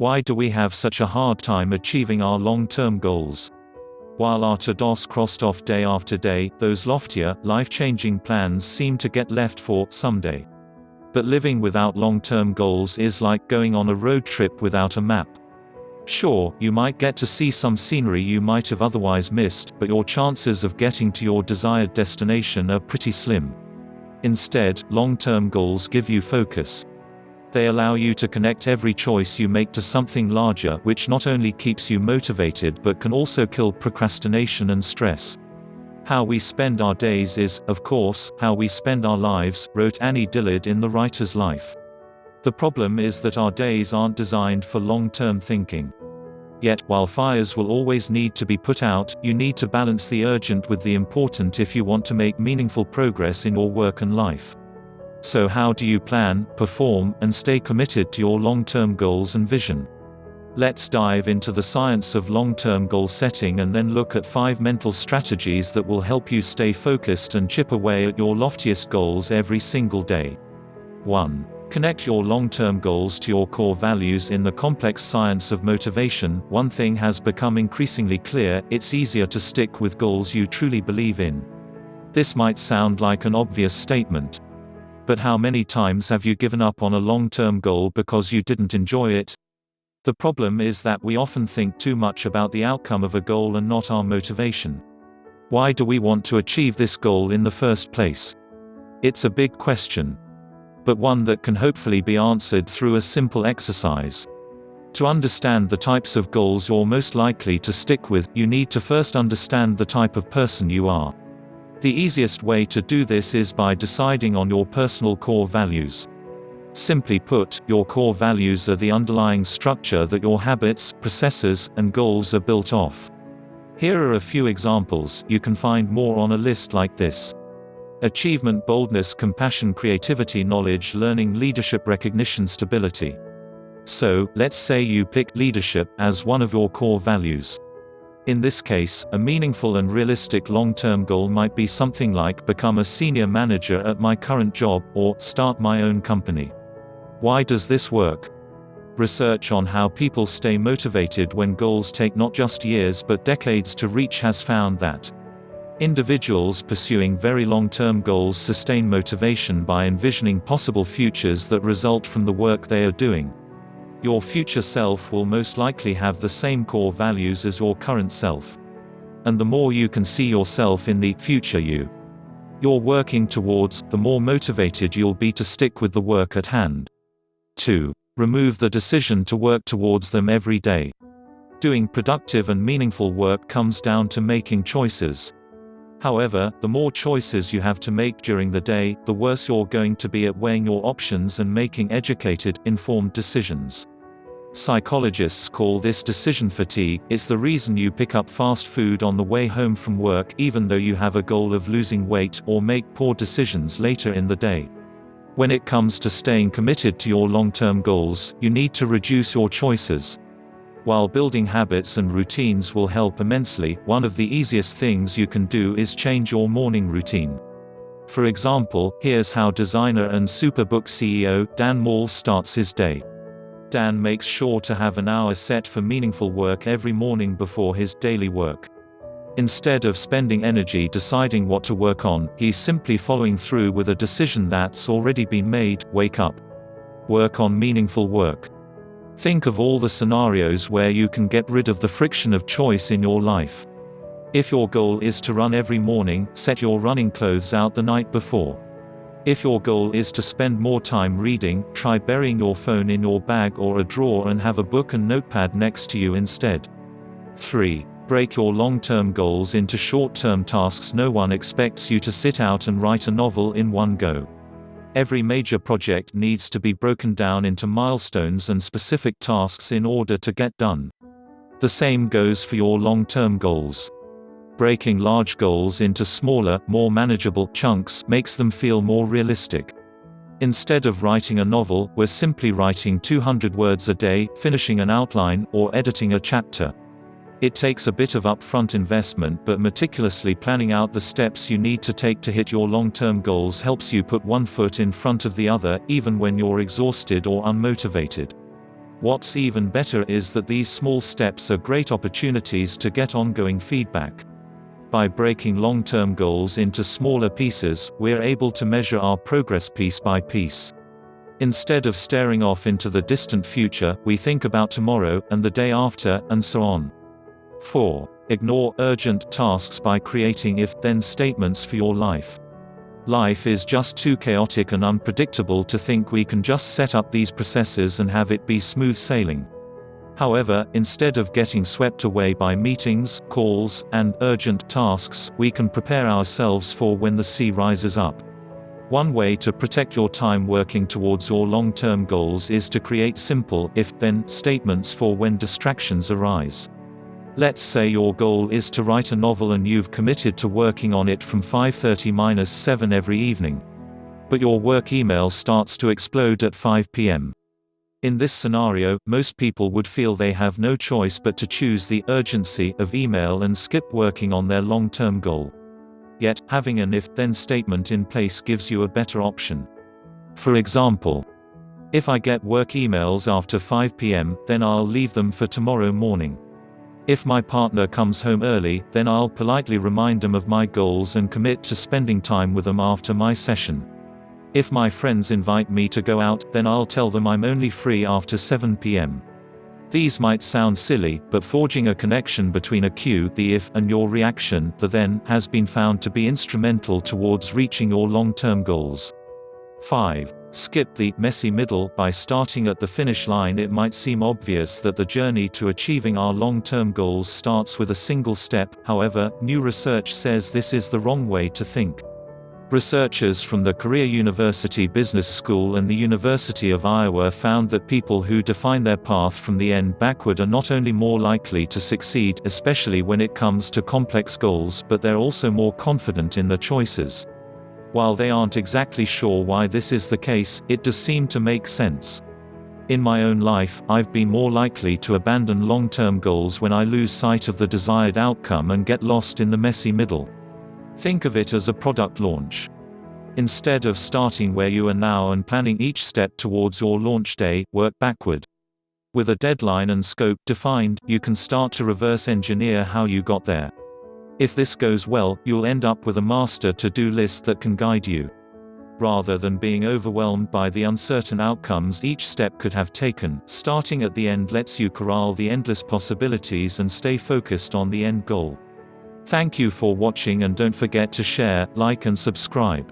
Why do we have such a hard time achieving our long-term goals? While our to-dos crossed off day after day, those loftier, life-changing plans seem to get left for someday. But living without long-term goals is like going on a road trip without a map. Sure, you might get to see some scenery you might have otherwise missed, but your chances of getting to your desired destination are pretty slim. Instead, long-term goals give you focus. They allow you to connect every choice you make to something larger, which not only keeps you motivated but can also kill procrastination and stress. How we spend our days is, of course, how we spend our lives, wrote Annie Dillard in The Writer's Life. The problem is that our days aren't designed for long-term thinking. Yet, while fires will always need to be put out, you need to balance the urgent with the important if you want to make meaningful progress in your work and life. So how do you plan, perform, and stay committed to your long-term goals and vision? Let's dive into the science of long-term goal setting and then look at 5 mental strategies that will help you stay focused and chip away at your loftiest goals every single day. 1. Connect your long-term goals to your core values. In the complex science of motivation, one thing has become increasingly clear: it's easier to stick with goals you truly believe in. This might sound like an obvious statement. But how many times have you given up on a long-term goal because you didn't enjoy it? The problem is that we often think too much about the outcome of a goal and not our motivation. Why do we want to achieve this goal in the first place? It's a big question, but one that can hopefully be answered through a simple exercise. To understand the types of goals you're most likely to stick with, you need to first understand the type of person you are. The easiest way to do this is by deciding on your personal core values. Simply put, your core values are the underlying structure that your habits, processes, and goals are built off. Here are a few examples. You can find more on a list like this. Achievement, boldness, compassion, creativity, knowledge, learning, leadership, recognition, stability. So, let's say you pick leadership as one of your core values. In this case, a meaningful and realistic long-term goal might be something like become a senior manager at my current job, or start my own company. Why does this work? Research on how people stay motivated when goals take not just years but decades to reach has found that individuals pursuing very long-term goals sustain motivation by envisioning possible futures that result from the work they are doing. Your future self will most likely have the same core values as your current self. And the more you can see yourself in the future you're working towards, the more motivated you'll be to stick with the work at hand. 2. Remove the decision to work towards them every day. Doing productive and meaningful work comes down to making choices. However, the more choices you have to make during the day, the worse you're going to be at weighing your options and making educated, informed decisions. Psychologists call this decision fatigue. It's the reason you pick up fast food on the way home from work even though you have a goal of losing weight, or make poor decisions later in the day. When it comes to staying committed to your long-term goals, you need to reduce your choices. While building habits and routines will help immensely, one of the easiest things you can do is change your morning routine. For example, here's how designer and Superbook CEO, Dan Mall starts his day. Dan makes sure to have an hour set for meaningful work every morning before his daily work. Instead of spending energy deciding what to work on, he's simply following through with a decision that's already been made: wake up. Work on meaningful work. Think of all the scenarios where you can get rid of the friction of choice in your life. If your goal is to run every morning, set your running clothes out the night before. If your goal is to spend more time reading, try burying your phone in your bag or a drawer and have a book and notepad next to you instead. 3. Break your long-term goals into short-term tasks. No one expects you to sit out and write a novel in one go. Every major project needs to be broken down into milestones and specific tasks in order to get done. The same goes for your long-term goals. Breaking large goals into smaller, more manageable chunks makes them feel more realistic. Instead of writing a novel, we're simply writing 200 words a day, finishing an outline, or editing a chapter. It takes a bit of upfront investment, but meticulously planning out the steps you need to take to hit your long-term goals helps you put one foot in front of the other, even when you're exhausted or unmotivated. What's even better is that these small steps are great opportunities to get ongoing feedback. By breaking long-term goals into smaller pieces, we're able to measure our progress piece by piece. Instead of staring off into the distant future, we think about tomorrow, and the day after, and so on. 4. Ignore urgent tasks by creating if-then statements for your life. Life is just too chaotic and unpredictable to think we can just set up these processes and have it be smooth sailing. However, instead of getting swept away by meetings, calls, and urgent tasks, we can prepare ourselves for when the sea rises up. One way to protect your time working towards your long-term goals is to create simple if-then statements for when distractions arise. Let's say your goal is to write a novel and you've committed to working on it from 5:30–7 every evening. But your work email starts to explode at 5 p.m. In this scenario, most people would feel they have no choice but to choose the urgency of email and skip working on their long-term goal. Yet, having an if-then statement in place gives you a better option. For example, if I get work emails after 5 p.m., then I'll leave them for tomorrow morning. If my partner comes home early, then I'll politely remind them of my goals and commit to spending time with them after my session. If my friends invite me to go out, then I'll tell them I'm only free after 7 p.m. These might sound silly, but forging a connection between a cue, the if, and your reaction, the then, has been found to be instrumental towards reaching your long-term goals. 5. Skip the messy middle. By starting at the finish line, it might seem obvious that the journey to achieving our long-term goals starts with a single step. However, new research says this is the wrong way to think. Researchers from the Career University Business School and the University of Iowa found that people who define their path from the end backward are not only more likely to succeed, especially when it comes to complex goals, but they're also more confident in their choices. While they aren't exactly sure why this is the case, it does seem to make sense. In my own life, I've been more likely to abandon long-term goals when I lose sight of the desired outcome and get lost in the messy middle. Think of it as a product launch. Instead of starting where you are now and planning each step towards your launch day, work backward. With a deadline and scope defined, you can start to reverse engineer how you got there. If this goes well, you'll end up with a master to-do list that can guide you. Rather than being overwhelmed by the uncertain outcomes each step could have taken, starting at the end lets you corral the endless possibilities and stay focused on the end goal. Thank you for watching, and don't forget to share, like and subscribe.